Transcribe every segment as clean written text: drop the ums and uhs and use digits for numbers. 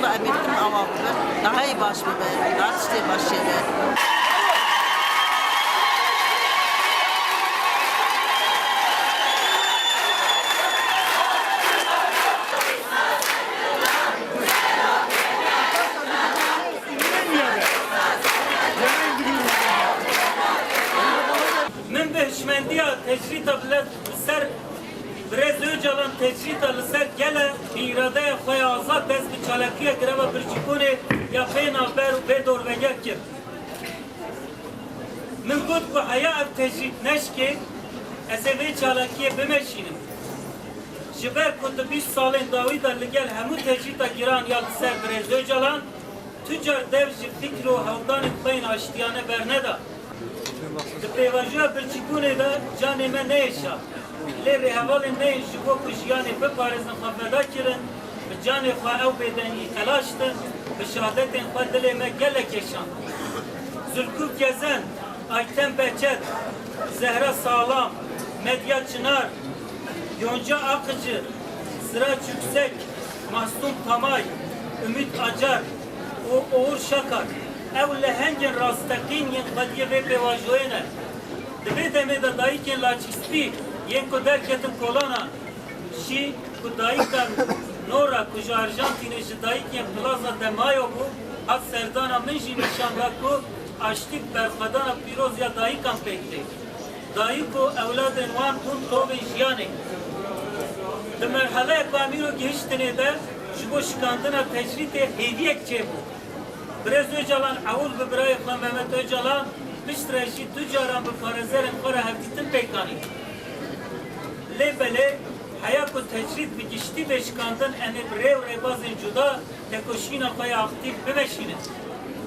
da emirdim ama daha iyi baş bebe, daha işte baş bebe. من به هشمندیا تجریت بلد سر برز اوجالان تجریت لسر گله ایراده خوی آزاد دست به چالکیه گربا برچکونه یا بین آبر و به دور وگر کرد من گفت که حیا اب تجریت نشکه از اوی چالکیه بمشینم جبر کند 20 سالین داوی در لگل همو تجریت گران یا لسر برز اوجالان تجار دوش فکر و هودان بین آشتیانه برنده پیواجوه برچکونه دا جانی من نیشا لیره حوال نیش جبو کشیانی بپارزن خفدا کرن به جانی خواه او بدنی تلاشتن به شهادت خواه دلی من گله کشان زلکوب گزن ayten Beçet, Zehra Sağlam, Medya Çınar, Yonca Akıcı, Sıraç Yüksek, Mahsun Tamay, Ümit Acar, Uğur Şakar, evle hengin rastakin yen kadiye ve pevajoyene. Dve demede dayıken laçispi, yen ko derketim kolana, şi ku dayıkan Nora kuja Arjantin'e şi dayıken Plaza de Mayo bu, hat serdana menji nişanda ku, açtık berfadana piroz ya dayıkan pekti. Dayı ko evladın wan kun tove jiyane. De merhale pamiro geçtine de jibo şikandına tecrite hediyek çebu. Brez Öcalan avul be birayı Xan Mehmet Öcalan piştreşi tüccaran be parazerên xwe re hevdîtin pêkanî. Lêbelê heya ku tecrîd bi giştî ve şikandin em ê bi rêw rêbazên cuda tekoşîna xwe ya aktiv bimeşînin.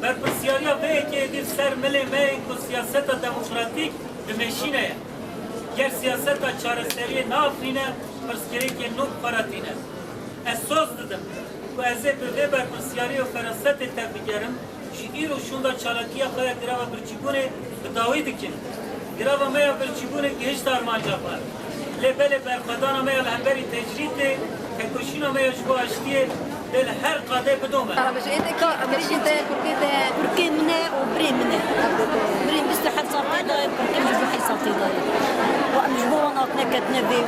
Berpirsiyariya vê yekê dîv ser milê me ên ku siyaseta demokratîk dimeşîne ye. Ger siyaseta çareseriyê neafrîne, pirsgirêkên nû xweretîne. Ez soz didim ku ez ê bi vê berpirsiyarî û ferasetê tevbigerim ji îro şûnda çalakiya xwe ya girava birçîbûnê bi dawî dikin. Girava me ya birçîbûnê gihîşt armanca xwe. Lêbelê berxwedana me ya li hemberî tecrîdê, tekoşîna me ya ji bo aştiyê dê li her qadê bidome. Türkiye mine û birê mine. Birê 27 salî daye, Türkiye 27 salî daye. Em ji bo wan hatine ketine vê.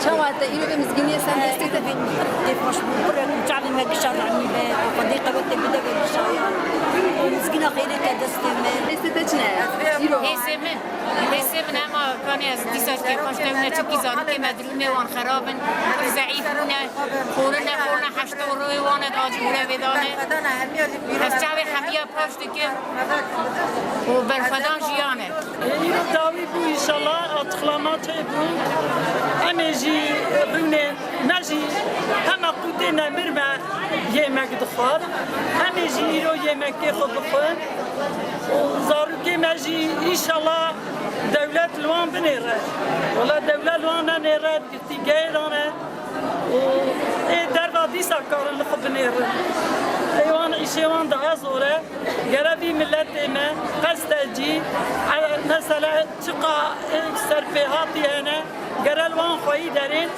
Çawa te îro ve mizgîniyê sen destê te vê. Tê baş bû birek çavê me gişa ranî ve xwedê qewetê bide ve gişaya. Mizgîna xêrê te destê me. Destê te çi ne? Îro. Hêsê min ema kanê ez dîsa tê xweş tevne çikî zanî tê me dilûnê wan xerabin, zeîf bûne, xorine heşta royê wan et acîle vêdane. Ez çavê hemiya paş dikim û berxwedan jiyan e. İro dawî bû înşallah açıklamatê bû. Em ê jî rûnê ne jî hema qûtê nemir me yemek dixwar. Em ê jî îro yemekê xwe bixwin. Zarokê me jî înşallah devlet li wan binêre. Wala devlet li wan nenêre, girtîgehêran e. Ê derva dîsa karin li xwe binêrin. Êwan îşê wan daha zor e. Gerevî milletê me qeste cî mesela çiqa serpêhatî hene gerel wan xweyî derên